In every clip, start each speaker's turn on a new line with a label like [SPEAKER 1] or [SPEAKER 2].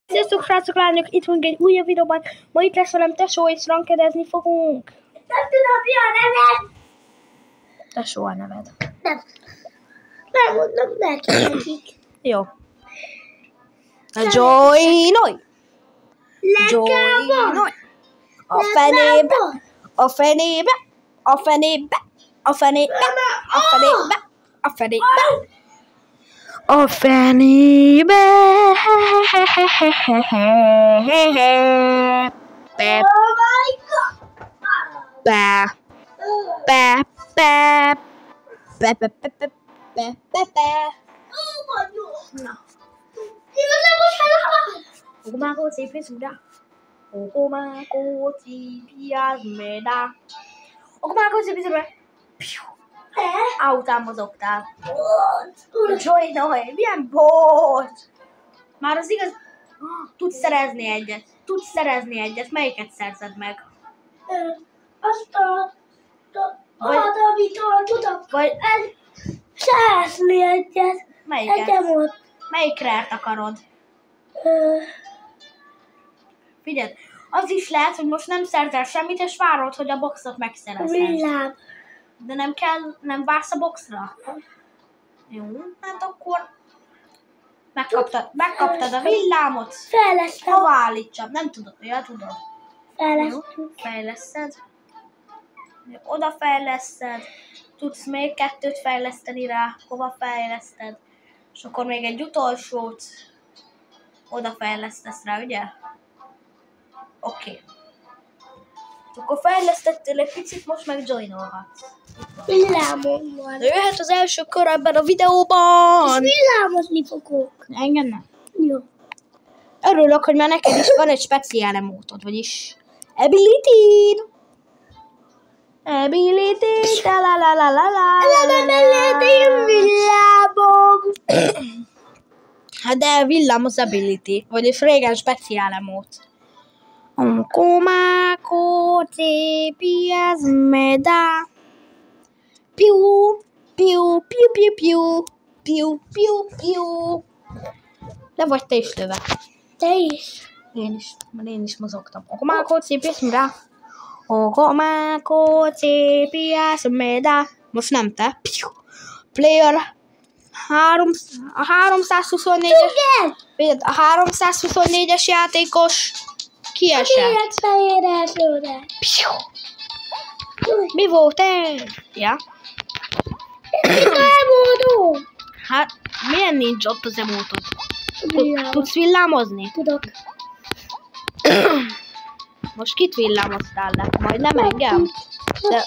[SPEAKER 1] Sziasztok, srácok, lányok! Itt vagyunk egy újabb videóban. Ma itt lesz velem Tesó, és rankedezni fogunk.
[SPEAKER 2] Nem tudom, mi a neved?
[SPEAKER 1] Tesó a neved.
[SPEAKER 2] Nem. Nem mondom nekik.
[SPEAKER 1] Jó. Joy-noy!
[SPEAKER 2] Legába!
[SPEAKER 1] A fenébe! A fenébe! A fenébe! A fenébe! A fenébe! A fenébe! A fenébe! Pep,
[SPEAKER 2] Oh my god!
[SPEAKER 1] pe, pe, pe, pe, pe, pe, pe, pe, pe, pe.
[SPEAKER 2] Oh my god!
[SPEAKER 1] Na.
[SPEAKER 2] Io
[SPEAKER 1] Okomákó cipis meda. Okomákó cipiáz meda. Okomákó cipis meda. Után mozogtál. Joy-noy, milyen bot! Már az igaz... Tudsz szerezni egyet. Melyiket szerzed meg?
[SPEAKER 2] Azt amit tudok.
[SPEAKER 1] Vagy...
[SPEAKER 2] Szerezni egyet.
[SPEAKER 1] Melyiket?
[SPEAKER 2] Egyem ott.
[SPEAKER 1] Melyikre akarod? Figyeld, az is lehet, hogy most nem szerzel semmit, és várod, hogy a boxot megszerezed.
[SPEAKER 2] Villám.
[SPEAKER 1] De nem kell, nem vársz a boxra? Jó, hát akkor megkaptad a villámot.
[SPEAKER 2] Fejlesztem.
[SPEAKER 1] Hova állítsam? Nem tudod, ja, tudod.
[SPEAKER 2] Fejlesztem.
[SPEAKER 1] Fejleszted. Oda fejleszted. Tudsz még 2 fejleszteni rá. Hova fejleszted? És akkor még egy utolsót oda fejlesztesz rá, ugye? Oké. Akkor fejlesztettél egy picit, most meg joinolhatsz.
[SPEAKER 2] Villámom van.
[SPEAKER 1] Jöhet az első kör ebben a videóban!
[SPEAKER 2] És villámozni fogok.
[SPEAKER 1] Engem nem.
[SPEAKER 2] Jó.
[SPEAKER 1] Örülök, hogy már neked is van egy speciál emótod, vagyis ability. Ability, la la la la la la.
[SPEAKER 2] Villámom.
[SPEAKER 1] Hát de villám az ability, vagyis régen speciál emót. Okomákó cipiáz meda. Piu, piu, piu, piu, piu, piu, piu, piu. De vagy te is löve.
[SPEAKER 2] Te is.
[SPEAKER 1] Én is mozogtam. Okomákó cipiáz meda. Okomákó cipiáz meda. Most nem te. Piu. Player 324-es. A 324-es játékos kiesett. Piu. Mi volt ez? Ja. Hát, milyen nincs ott az emótod? Tudsz villámozni?
[SPEAKER 2] Tudok.
[SPEAKER 1] Most kit villámoztál le? Majd nem engem? De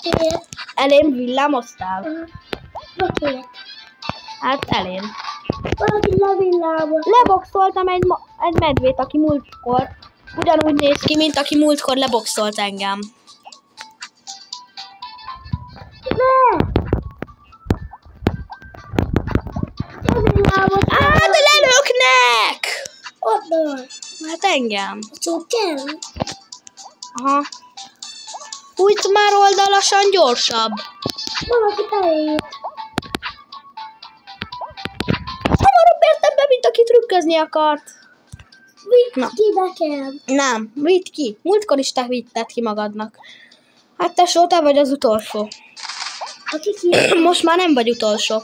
[SPEAKER 1] elém villámoztál? Hát elém.
[SPEAKER 2] Valaki levillámos.
[SPEAKER 1] Leboxoltam egy medvét, aki múltkor ugyanúgy néz ki, mint aki múltkor leboxolt engem. Hát lelöknek!
[SPEAKER 2] Onnan.
[SPEAKER 1] Hát engem.
[SPEAKER 2] Csóken.
[SPEAKER 1] Aha. Úgy már oldalasan gyorsabb.
[SPEAKER 2] Valaki beért.
[SPEAKER 1] Hamarabb értem be, mint aki trükközni akart.
[SPEAKER 2] Vidd ki nekem.
[SPEAKER 1] Nem, vidd ki. Múltkor is te vitted ki magadnak. Hát tesó, te vagy az utolsó.
[SPEAKER 2] Aki ki?
[SPEAKER 1] Most már nem vagy utolsó.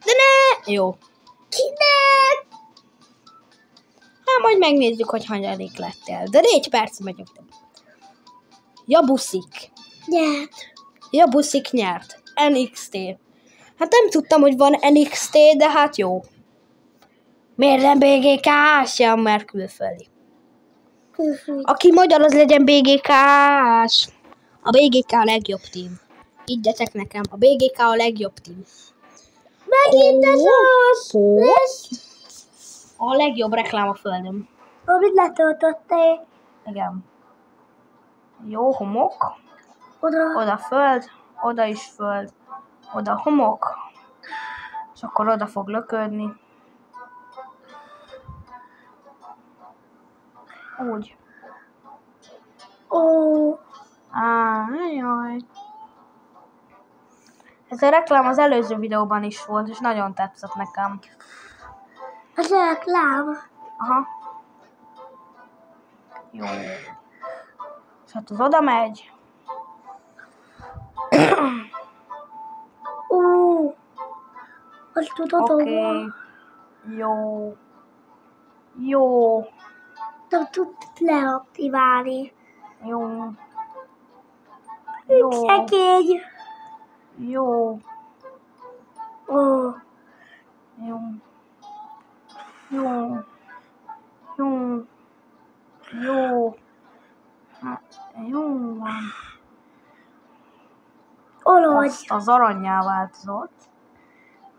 [SPEAKER 1] De ne! Jó.
[SPEAKER 2] Kinek?
[SPEAKER 1] Hát majd megnézzük, hogy hanyadik lettél. De 4 perc megyünk. Jabuszik.
[SPEAKER 2] Nyert.
[SPEAKER 1] Jabuszik nyert. NXT. Hát nem tudtam, hogy van NXT, de hát jó. Miért nem BGK-s? Ja, mert külföldi. Aki magyar, az legyen BGK-s. A BGK a legjobb tím. Higgyetek nekem, a BGK a legjobb tím.
[SPEAKER 2] Megint ez az!
[SPEAKER 1] A legjobb reklám a földön.
[SPEAKER 2] Amit letöltötték.
[SPEAKER 1] Igen. Jó, homok.
[SPEAKER 2] Oda.
[SPEAKER 1] Oda föld, oda is föld. Oda homok. És akkor oda fog löködni. Úgy.
[SPEAKER 2] Ó.
[SPEAKER 1] Jaj. Ez a reklám az előző videóban is volt, és nagyon tetszett nekem.
[SPEAKER 2] Az reklám.
[SPEAKER 1] Aha. Jó. És hát az oda megy.
[SPEAKER 2] Azt tudod,
[SPEAKER 1] Oké. Jó. Jó.
[SPEAKER 2] nem tudtad leaktiválni.
[SPEAKER 1] Jó. Jó.
[SPEAKER 2] Szekény.
[SPEAKER 1] Jó.
[SPEAKER 2] Ó,
[SPEAKER 1] Jó. Jó. Jó. Jó. Hát, jó van.
[SPEAKER 2] olaj.
[SPEAKER 1] Azt az arannyá változott.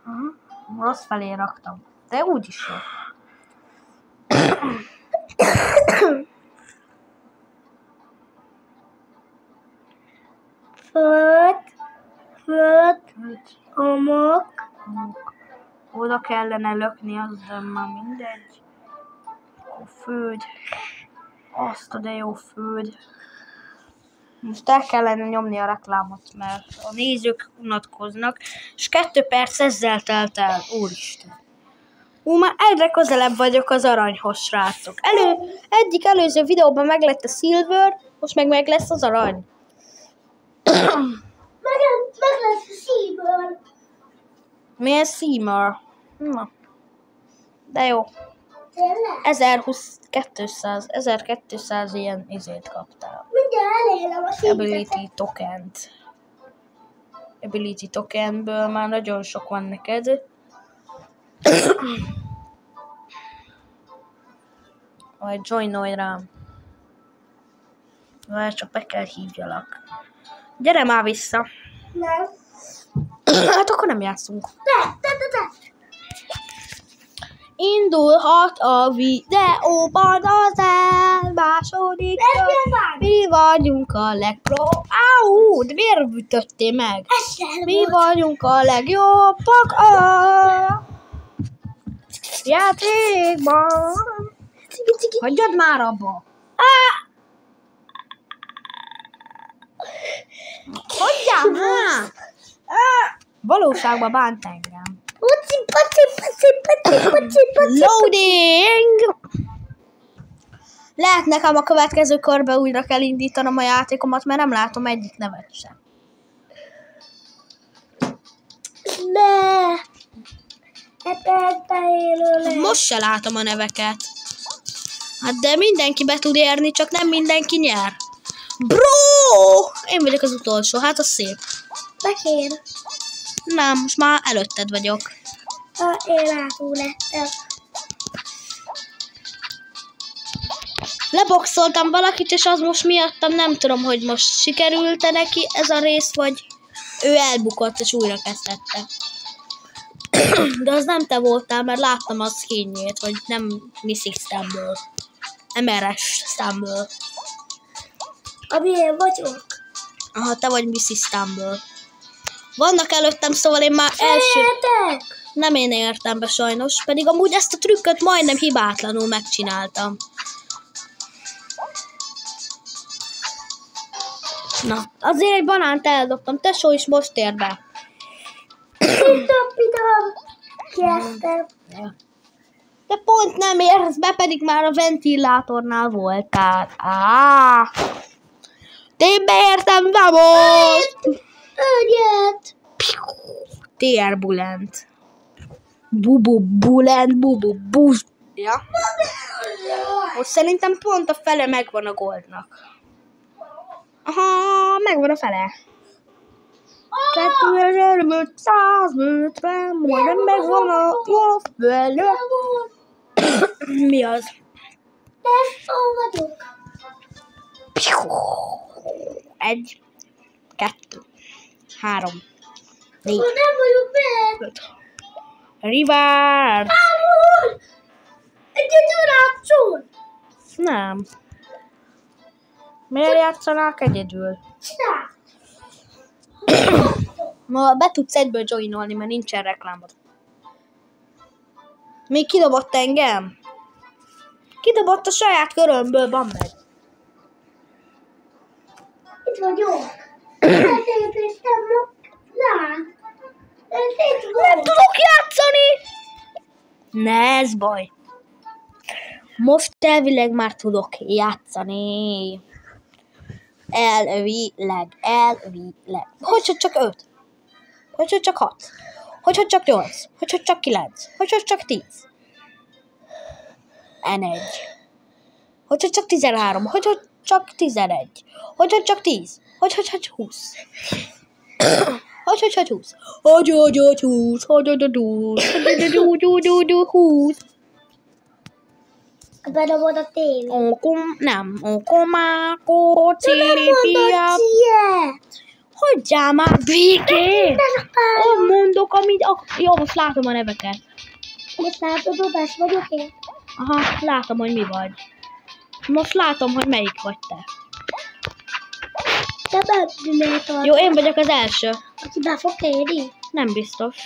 [SPEAKER 1] Aha. Rossz felé raktam. De úgyis jó.
[SPEAKER 2] Föld, homok.
[SPEAKER 1] Oda kellene lökni, az de már mindegy. Akkor föld. Azt a de jó föld. Most el kellene nyomni a reklámot, mert a nézők unatkoznak, és 2 perc ezzel telt el. Úristen. Már egyre közelebb vagyok az aranyhoz, srácok. Egyik előző videóban meg lett a silver, most meg lesz az arany.
[SPEAKER 2] Meg lesz a szívből.
[SPEAKER 1] Milyen Seymour? Na. De jó.
[SPEAKER 2] Tényleg?
[SPEAKER 1] 1200 ilyen izét kaptál.
[SPEAKER 2] Mindjárt elérem a szívből.
[SPEAKER 1] Ability tokenből már nagyon sok van neked. Majd joinolj rám. Vagy csak be kell hívjalak. Gyere már vissza.
[SPEAKER 2] Nem.
[SPEAKER 1] Hát akkor nem játszunk.
[SPEAKER 2] De.
[SPEAKER 1] Indulhat a videóban az második kör. Mi vagyunk a legpro... Áú, de miért ütöttél meg? Mi vagyunk a legjobbak a játékban. Hagyjad már abba. Hagyjál már. Valóságban bánt engem. Loading! Lehet nekem a következő körbe újra kell indítanom a játékomat, mert nem látom egyik nevet sem. Most se látom a neveket. Hát de mindenki be tud érni, csak nem mindenki nyer. Bro! Én vagyok az utolsó, hát az szép.
[SPEAKER 2] Bekér.
[SPEAKER 1] Nem, most már előtted vagyok.
[SPEAKER 2] Én átú lettem.
[SPEAKER 1] Leboxoltam valakit, és az most miattam nem tudom, hogy most sikerült-e neki ez a rész, vagy ő elbukott, és újra kezdette. De az nem te voltál, mert láttam a skinjét, hogy nem Missy Stamből. MRS Stamből.
[SPEAKER 2] Ami én vagyok.
[SPEAKER 1] Aha, te vagy Missy Stamből. Vannak előttem, szóval én már első... Nem én értem be sajnos, pedig amúgy ezt a trükköt majdnem hibátlanul megcsináltam. Na, azért egy banánt eldobtam, tesó is most ér be.
[SPEAKER 2] Kezdtem.
[SPEAKER 1] De pont nem érsz be, pedig már a ventilátornál voltál. Én beértem, vamos!
[SPEAKER 2] Őgyet!
[SPEAKER 1] Turbulent. Bulent, buz. Ja. Most szerintem pont a fele megvan a goldnak. Aha, megvan a fele. 2550, majdnem megvan a jó fele. Mi az?
[SPEAKER 2] Tesó vagyok.
[SPEAKER 1] 1, 2, 3, 4,
[SPEAKER 2] Nem vagyok be.
[SPEAKER 1] 5. Reverse.
[SPEAKER 2] Egyedül játszol.
[SPEAKER 1] Nem. Miért játszanák egyedül? Ma be tudsz egyből joinolni, mert nincsen reklámod. Még kidobott engem? Kidobott a saját körömből, van meg.
[SPEAKER 2] Itt vagyok. Letépéstem lát.
[SPEAKER 1] Nem tudok játszani! Ne, ez baj. Most elvileg már tudok játszani. Elvileg. Hogyha csak 5. Hogyha csak 6. Hogyha csak 8. Hogyha csak 9. Hogyha csak 10. N1. Hogyha csak 13. Hogyha csak 11. Hogyha csak 10. Hogyha csak 20. Hogyha csak 20. Hogyha csak 20. Hogyha csak 20.
[SPEAKER 2] Bedobod a tévét.
[SPEAKER 1] Nem. Okomákó, célipia. Hagyjál már békén! Mondok, amit... Jó, most látom a neveket.
[SPEAKER 2] Most látod, odás vagyok én?
[SPEAKER 1] Aha, látom, hogy mi vagy. Most látom, hogy melyik vagy te.
[SPEAKER 2] Te bedülét.
[SPEAKER 1] Jó, én vagyok az első.
[SPEAKER 2] Aki be fog érni?
[SPEAKER 1] Nem biztos.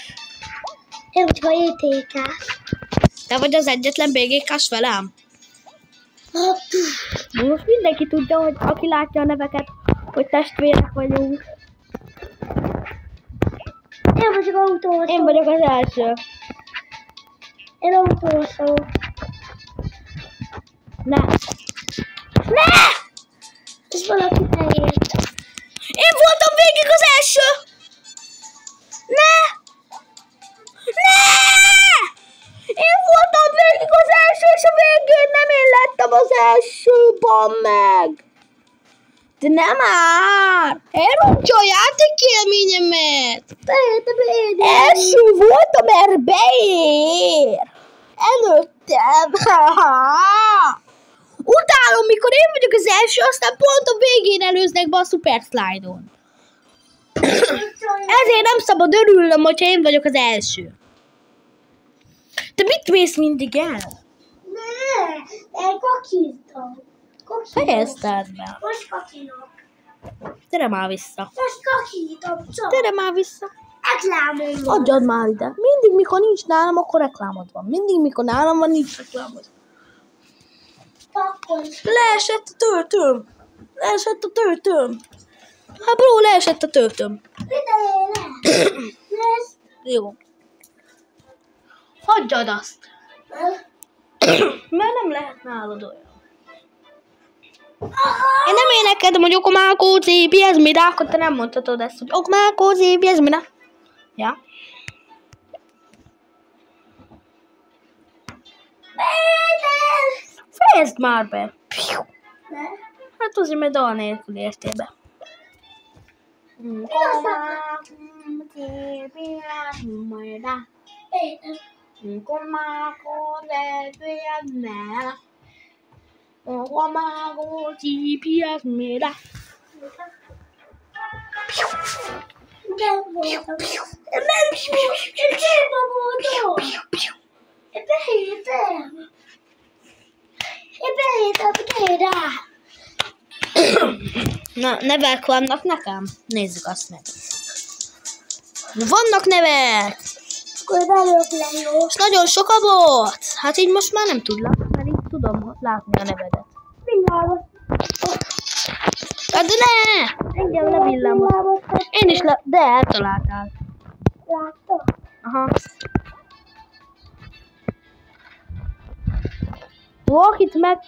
[SPEAKER 2] Én vagyok a JTK-s.
[SPEAKER 1] Te vagy az egyetlen BGK-s velem? Most mindenki tudja, hogy aki látja a neveket, hogy testvérek vagyunk.
[SPEAKER 2] Én vagyok autósó.
[SPEAKER 1] Én vagyok az első.
[SPEAKER 2] Én autósó.
[SPEAKER 1] Ne!
[SPEAKER 2] És valaki elérte.
[SPEAKER 1] Én voltam végig az első! Ne! Én voltam végig az első, és a végén nem én lettem az első, meg! De nem már! Elrontja a játékélményemet! Első voltam, mert beér! Előttem! Utálom, mikor én vagyok az első, aztán pont a végén előznek be a Super Slide-on. Ezért nem szabad örülnöm, hogyha én vagyok az első. Te mit mész mindig el?
[SPEAKER 2] Én kakiztam.
[SPEAKER 1] Fejezted be.
[SPEAKER 2] Most kakilok.
[SPEAKER 1] Tere már vissza.
[SPEAKER 2] Most kakítom, csak.
[SPEAKER 1] Tere már vissza.
[SPEAKER 2] Reklámom van.
[SPEAKER 1] Adjad már ide. Mindig, mikor nincs nálam, akkor reklámod van. Mindig, mikor nálam van, nincs reklámod.
[SPEAKER 2] Akkor.
[SPEAKER 1] Leesett a töltőm. Hát bro, leesett a töltőm.
[SPEAKER 2] Lesz.
[SPEAKER 1] Jó. Hagyjad azt. Mert nem lehet nálad olyan. Én nem énekedem, hogy okomákó cépi, ez mire, akkor te nem mondhatod ezt, hogy okomákó cépi, ez mire. Ja. Fejezd már be. Hát azért, mert dal nélkül értél be. Okomákó cépi, ez mire. Okomákó cépi, ez mire. Okomákó cépi, ez mire.
[SPEAKER 2] Nem voltam. Én behétem rá.
[SPEAKER 1] Na, nevek vannak nekem? Nézzük azt meg. Vannak nevek!
[SPEAKER 2] Akkor belőlük le, jó?
[SPEAKER 1] És nagyon sok a bot! Hát így most már nem tudlak, mert így tudom látni a nevedet.
[SPEAKER 2] Villámos.
[SPEAKER 1] Hát de ne! Engem levillámos. Én is de eltaláltál.
[SPEAKER 2] Láttam?
[SPEAKER 1] Aha. Valakit meg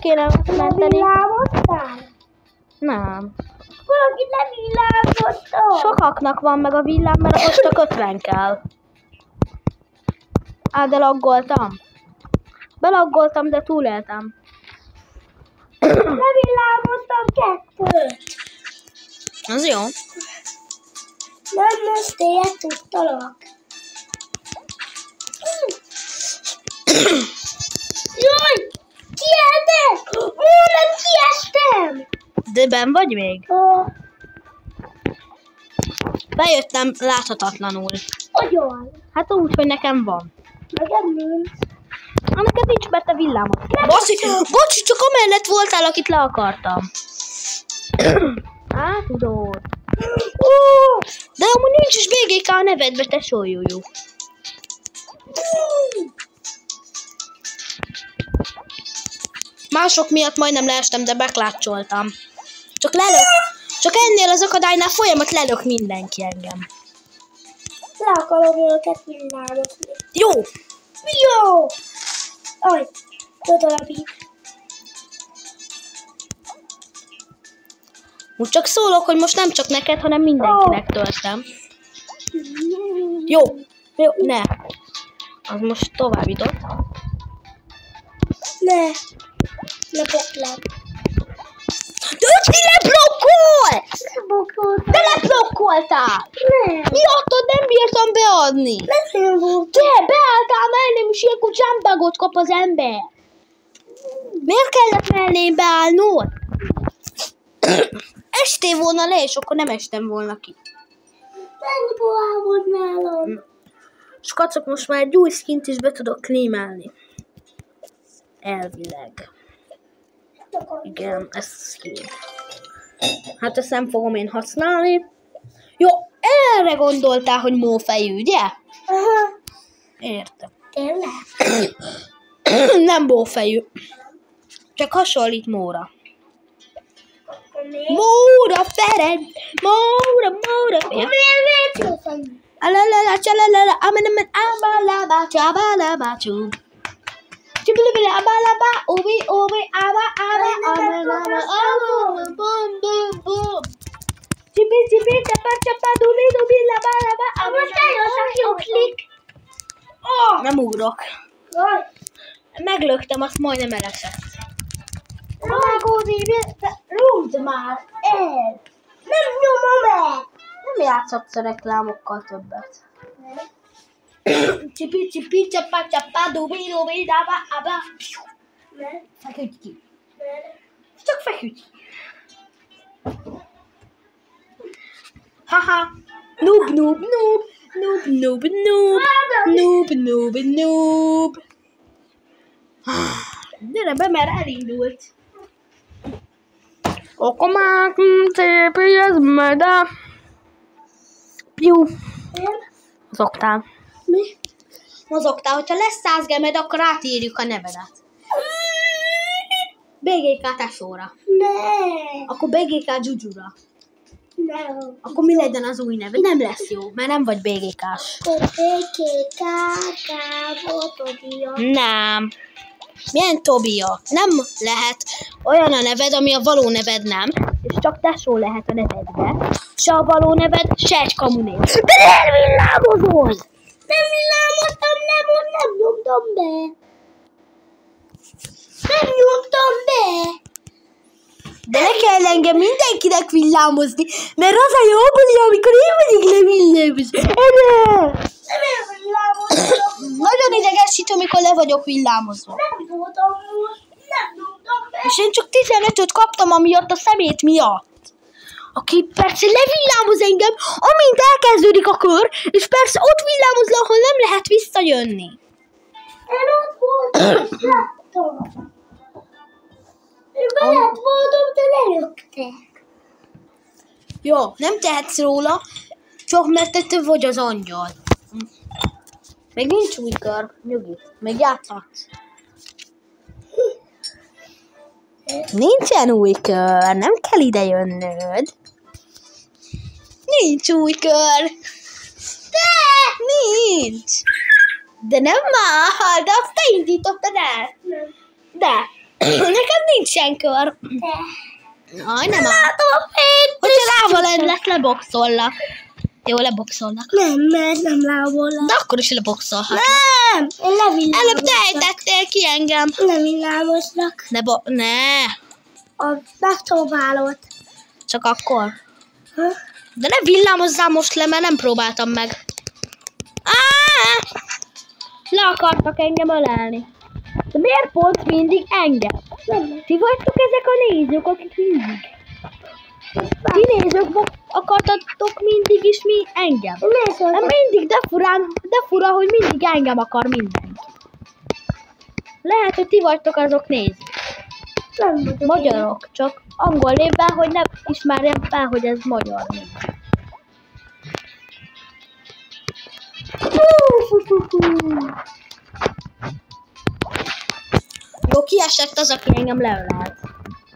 [SPEAKER 1] kéne menteni.
[SPEAKER 2] Villámoztál?
[SPEAKER 1] Nem.
[SPEAKER 2] Valakit levillámoztál?
[SPEAKER 1] Sokaknak van meg a villám, mert most csak 50 kell. Á, de laggoltam. Belaggoltam, de túléltem.
[SPEAKER 2] Levillámoztam 2.
[SPEAKER 1] Az jó.
[SPEAKER 2] Nem, most éjjel tudtalak. Jaj! Kieltek! Nem kiestem!
[SPEAKER 1] De benn vagy még? Bejöttem láthatatlanul.
[SPEAKER 2] Olyan.
[SPEAKER 1] Hát úgy, hogy nekem van.
[SPEAKER 2] Nekem nincs.
[SPEAKER 1] Neked nincs, mert te villámod. Bocsi, csak amellett voltál, akit le akartam. Á, tudod. De amúgy nincs is BGK a nevedbe, te sólyújú. Mások miatt majdnem leestem, de beklácsoltam. Csak ennél az akadálynál folyamat lelök mindenki engem.
[SPEAKER 2] Le akarom őket villámozni.
[SPEAKER 1] Jó!
[SPEAKER 2] Jó! Aj! Totalabít.
[SPEAKER 1] Most csak szólok, hogy most nem csak neked, hanem mindenkinek töltem. Jó, ne. Az most tovább jutott.
[SPEAKER 2] Ne. Lebloklám.
[SPEAKER 1] De ki leblokkolt!
[SPEAKER 2] Leblokolt.
[SPEAKER 1] De leblokkoltál!
[SPEAKER 2] Ne.
[SPEAKER 1] Miattad nem bírtam beadni.
[SPEAKER 2] Nem volt.
[SPEAKER 1] Te beálltál mellém, és ilyenkor jumpbugot kap az ember. Miért kellett mellém beállnod? Estél volna le, és akkor nem estem volna ki.
[SPEAKER 2] Mennyi pohár volt nálam?
[SPEAKER 1] És kacok, most már egy új skint is be tudok claimelni. Elvileg. Igen, ez skin. Hát ezt nem fogom én használni. Jó, erre gondoltál, hogy mófejű, ugye?
[SPEAKER 2] Aha.
[SPEAKER 1] Értem.
[SPEAKER 2] Tényleg?
[SPEAKER 1] Nem mófejű. Csak hasonlít Móra.
[SPEAKER 2] Akkor miért?
[SPEAKER 1] Móra Ferenc! Móra Ferenc!
[SPEAKER 2] Miért jófejű?
[SPEAKER 1] Alalala, csalalala, amenemen, abalaba, csabalabácsú. Csibilibili, abalaba, ubi, aba, amenama, bum, bum, bum. Csibi, csapa, dubi, labalaba,
[SPEAKER 2] Most eljöttek jó klik.
[SPEAKER 1] Nem ugrok.
[SPEAKER 2] Jaj.
[SPEAKER 1] Meglöktem, azt majdnem elesett.
[SPEAKER 2] Rágódi, rúgd már el. Nem nyomom el.
[SPEAKER 1] Nem játszhatsz a reklámokkal többet. Csipi, csapa, dubi, aba.
[SPEAKER 2] Nem.
[SPEAKER 1] Feküdj ki.
[SPEAKER 2] Nem.
[SPEAKER 1] Csak feküdj. Haha. Noob. Gyere be, mert elindult. Okomák, ez mede. Piu.
[SPEAKER 2] Nem.
[SPEAKER 1] Mozogtál.
[SPEAKER 2] Mi?
[SPEAKER 1] Mozogtál, hogyha lesz 100 gemed, akkor átírjuk a nevedet. BGK tesóra.
[SPEAKER 2] Nem.
[SPEAKER 1] Akkor BGK Dzsudzsura.
[SPEAKER 2] Nem.
[SPEAKER 1] Akkor mi legyen az új neve? Nem lesz jó, mert nem vagy BGK-s.
[SPEAKER 2] Akkor Tobia.
[SPEAKER 1] Nem. Milyen Tobia? Nem lehet olyan a neved, ami a való neved nem, és csak tesó lehet a nevedbe. Se a való neved, se egy kamunév. De nem villámozol!
[SPEAKER 2] Nem villámoztam, nem nyomtam be. Nem nyomtam be.
[SPEAKER 1] De ne kell engem mindenkinek villámozni, mert az a jó buli, amikor én vagyok levillámos.
[SPEAKER 2] Nem villámoztam.
[SPEAKER 1] Nagyon idegesít, amikor le vagyok villámozva.
[SPEAKER 2] Nem voltam most. Nem nyomtam be.
[SPEAKER 1] És én csak 15-öt kaptam amiatt a szemét miatt. Aki persze levillámoz engem, amint elkezdődik a kör, és persze ott villámoz le, ahol nem lehet visszajönni.
[SPEAKER 2] Én ott voltam, és láttam. Én veled voltam, de lelöktek.
[SPEAKER 1] Jó, nem tehetsz róla, csak mert te több vagy az angyal. Még nincs új kör, nyugi, még játszhatsz. Nincsen új kör, nem kell ide jönnöd. Nincs új kör. De, nincs. De nem már, de azt te indítottad el.
[SPEAKER 2] Nem.
[SPEAKER 1] De, nekem nincsen kör.
[SPEAKER 2] De.
[SPEAKER 1] Aj, nem áll.
[SPEAKER 2] Látom a fényt.
[SPEAKER 1] Hogyha lába lesz, leboxollak. Jó, leboxolnak.
[SPEAKER 2] Nem, mert nem lábolak.
[SPEAKER 1] De akkor is leboxolhat.
[SPEAKER 2] Nem! Én levillámozlak.
[SPEAKER 1] Előbb te ejtettél ki engem.
[SPEAKER 2] Nem villámozlak.
[SPEAKER 1] Ne,
[SPEAKER 2] Megpróbálod.
[SPEAKER 1] csak akkor.
[SPEAKER 2] Ha?
[SPEAKER 1] De ne villámozzál most le, mert nem próbáltam meg. Le akartak engem ölelni. De miért pont mindig engem? Ti vagytok ezek a nézők, akik mindig? Ti nézők akartatok mindig is engem. Nem mindig, de fura, hogy mindig engem akar mindenki. Lehet, hogy ti vagytok azok nézők.
[SPEAKER 2] Nem vagyok
[SPEAKER 1] Magyarok, csak angol névben, hogy ne ismerjem fel, hogy ez magyar név. Jó, kiesett az, aki engem leölelt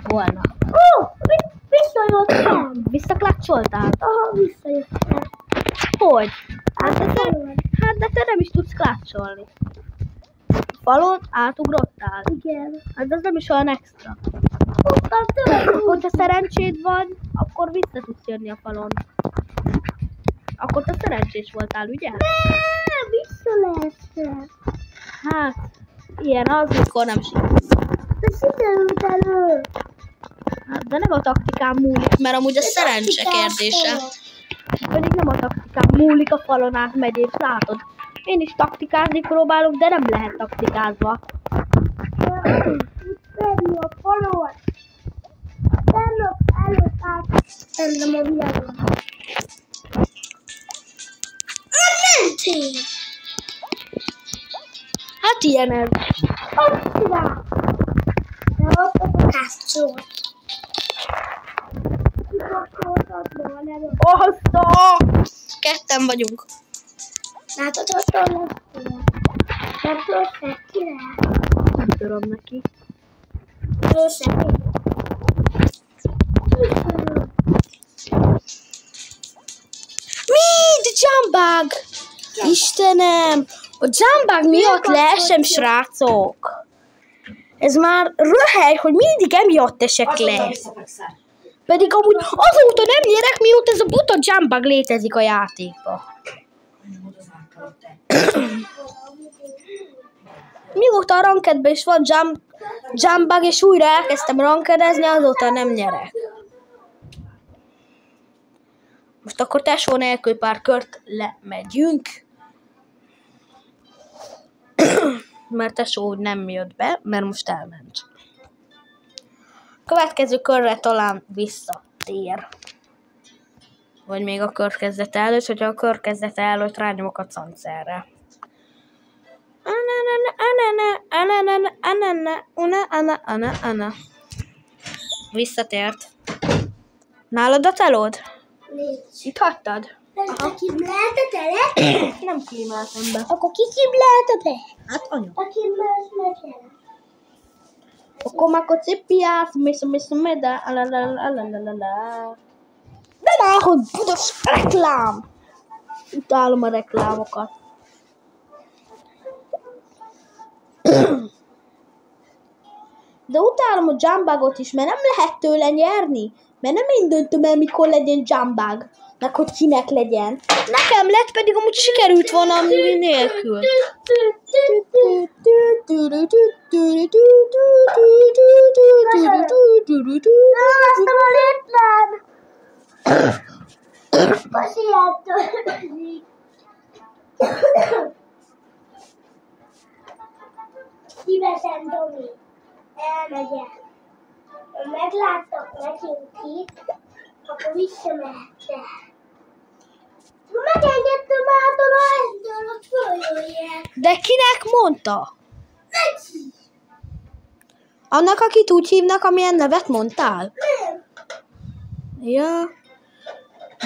[SPEAKER 1] volna.
[SPEAKER 2] Visszajöttem.
[SPEAKER 1] Visszaklácsoltál?
[SPEAKER 2] Aha, visszajöttem.
[SPEAKER 1] Hogy? Hát de te nem is tudsz klácsolni. falon átugrottál?
[SPEAKER 2] Igen.
[SPEAKER 1] Hát ez nem is olyan extra. Hogyha szerencséd van, akkor vissza tudsz jönni a falon. Akkor te szerencsés voltál, ugye?
[SPEAKER 2] Nem, vissza lehetne.
[SPEAKER 1] Hát, ilyen az, mikor nem sikerült.
[SPEAKER 2] De sikerült elő.
[SPEAKER 1] Hát, de nem a taktikám múlik, mert amúgy a szerencse kérdése. Pedig nem a taktikám múlik, a falon átmegy, és látod. Én is taktikázni próbálok, de nem lehet taktikázva.
[SPEAKER 2] Tenni a falon. Tennap előtt áttennem a világon. Mentél!
[SPEAKER 1] Hát ilyen ez.
[SPEAKER 2] Azt csinál! De ott a kászcsót.
[SPEAKER 1] Osztok! Ketten vagyunk.
[SPEAKER 2] Látod, ott a lesztél. Nem tudod kire?
[SPEAKER 1] Nem tudom neki. Mind jumpbug! Istenem! A jumpbug miatt leesem, srácok! Ez már röhely, hogy mindig emiatt esek le. Pedig amúgy azóta nem nyerek, mióta ez a buta jumpbug létezik a játékban. Mióta a rankedben is van jumpbug, és újra elkezdtem rankedezni, azóta nem nyerek. Most akkor tesó nélkül pár kört lemegyünk. Mert tesó úgy nem jött be, mert most elment. Következő körre talán visszatér. Vagy még a kör kezdete előtt, hogyha a kör kezdete előtt rányomok a cancerre. Visszatért. Nálad a telód? Itt hagytad?
[SPEAKER 2] Te kimláltad-e?
[SPEAKER 1] Nem kímáltam be.
[SPEAKER 2] Akkor ki kimláltad-e?
[SPEAKER 1] Hát anya.
[SPEAKER 2] Aki meg.
[SPEAKER 1] Akkor már cipiász, misz, meda, alalalalalalala. De hogy budos reklám! Utálom a reklámokat. De utálom a jumpbugot is, mert nem lehet tőle nyerni. Mert nem én döntöm el, mikor legyen jumpbug. Meg hogy kinek legyen. Nekem lett, pedig amúgy sikerült volna nélkül.
[SPEAKER 2] Aztán a létlen! Pasiától. Szívesen, Tomi. Elmegyek. Ha megláttak nekünk itt, akkor visszamehettek. Ha megengedtem ától a hegydől, ott följöjjek.
[SPEAKER 1] De kinek mondta?
[SPEAKER 2] Neki.
[SPEAKER 1] Annak, akit úgy hívnak, amilyen nevet mondtál?
[SPEAKER 2] Nem.
[SPEAKER 1] Ja.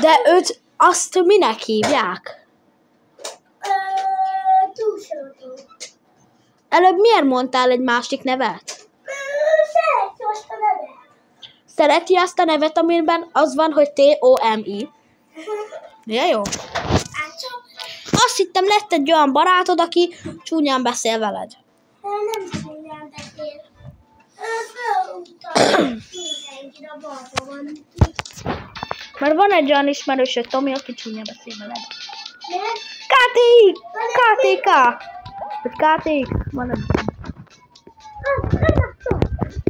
[SPEAKER 1] De őt azt minek hívják?
[SPEAKER 2] Túlsorotok.
[SPEAKER 1] Előbb miért mondtál egy másik nevet?
[SPEAKER 2] Szereti azt a nevet.
[SPEAKER 1] Szereti azt a nevet, amiben az van, hogy T-O-M-I. Ja, jó. Azt hittem, lett egy olyan barátod, aki csúnyán beszél veled.
[SPEAKER 2] Nem csúnyán beszél. Fölúttal mindenkire balra van.
[SPEAKER 1] Mert van egy olyan ismerősöd, Tomi, aki csúnyán beszél veled.
[SPEAKER 2] Nem?
[SPEAKER 1] KTI! KTK! Vagy KTX? Van nem tudom.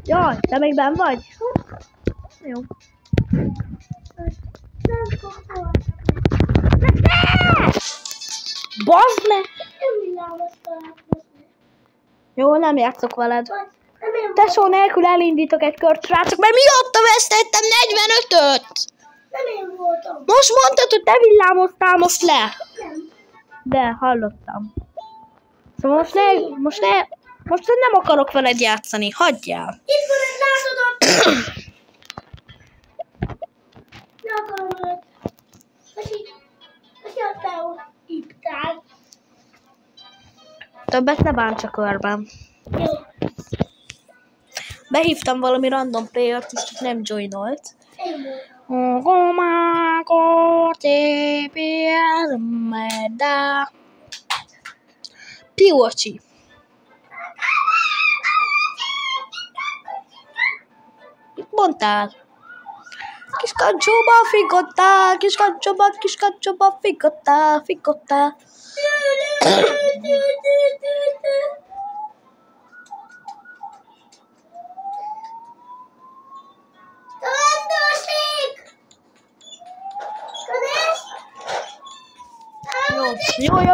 [SPEAKER 1] Jaj, te még benn vagy? Jó. Bazd le! Jó, nem játszok veled. Tesó nélkül elindítok egy kört, srácok, mert miatta vesztettem 45-öt!
[SPEAKER 2] Nem én voltam.
[SPEAKER 1] Most mondtad, hogy te villámoztál most le.
[SPEAKER 2] Nem.
[SPEAKER 1] De, hallottam. Szóval most nem akarok veled játszani, hagyjál.
[SPEAKER 2] Itt van egy látodott. Ne akarom őt. Most jöttem iptál.
[SPEAKER 1] Többet ne bánts a körben.
[SPEAKER 2] Jó.
[SPEAKER 1] Behívtam valami random playert is, csak nem joinolt.
[SPEAKER 2] Én voltam.
[SPEAKER 1] Piócsi. mondtál? Kis kancsóba figottál, kis kancsóba figottál.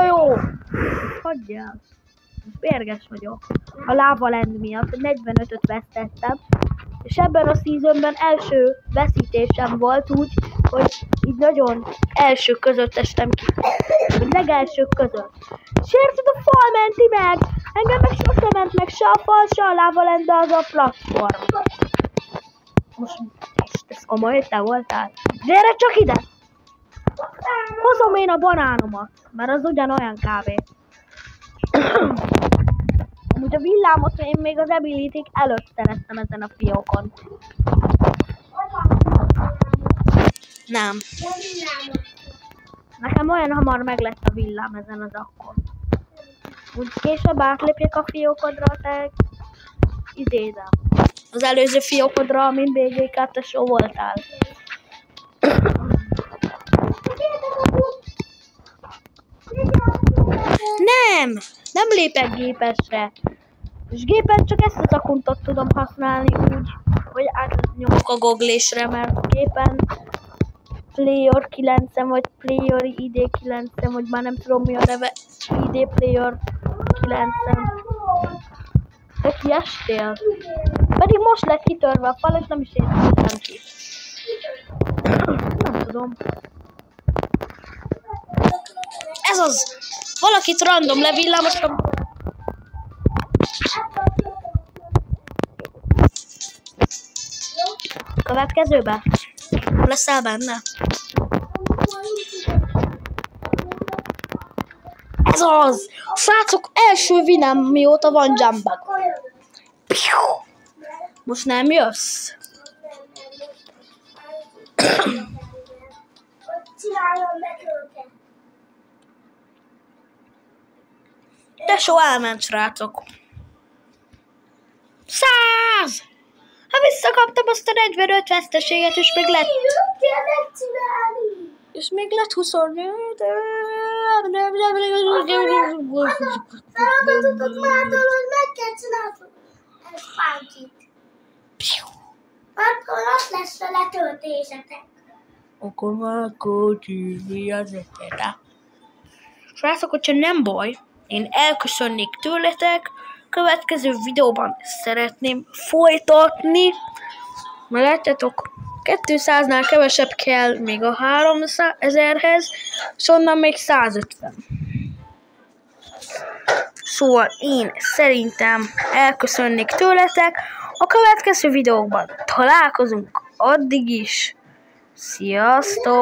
[SPEAKER 1] Jó. Hagyjál. Mérges vagyok. A Lavaland miatt 45-öt vesztettem. És ebben a seasonben első veszítésem volt úgy, hogy így nagyon elsők között estem ki. Vagy legelsők között. És érted, a fal menti meg! Engem meg sosem ment meg se a fal, se a Lavaland, de az a platform. Most ez komoly, te voltál? Gyere csak ide! Hozom én a banánomat, mert az ugyanolyan kb. Amúgy a villámot én még az ability előtt szereztem ezen a fiókon. Nem. Nekem olyan hamar meg lett a villám ezen az akkon. Úgy később átlépjek a fiókodra, te idézem. Az előző fiókodra, amin BG2-esó voltál. Nem lépek gépesre. És gépen csak ezt az akuntot tudom használni úgy, hogy átnyomok a googlésre, mert gépen Player 9-en vagy Player ID 9-en, vagy már nem tudom mi a neve, ID Player 9-en. Te kiestél? Pedig most lett kitörve a fal, és nem is értem ki. Nem tudom. Ez az! Valakit random levillámostam. Következőbe? Leszel benne? Ez az! Srácok, első vinem mióta van jumpback. Most nem jössz? Tesó elment, srácok. 100! Ha visszakaptam azt a 45 veszteséget, és még lett... És még lett 24...
[SPEAKER 2] Feladatotok már dolog, meg kell csinálni. Ez fánkit. Akkor azt lesz a letöltésetek.
[SPEAKER 1] Akkor már kocsi, mi az ötlete? Srácok, hogyha nem baj, én elköszönnék tőletek, következő videóban szeretném folytatni, mert látjátok, 200-nál kevesebb kell még a 3000-hez, és onnan még 150. Szóval én szerintem elköszönnék tőletek, a következő videóban találkozunk, addig is. Sziasztok!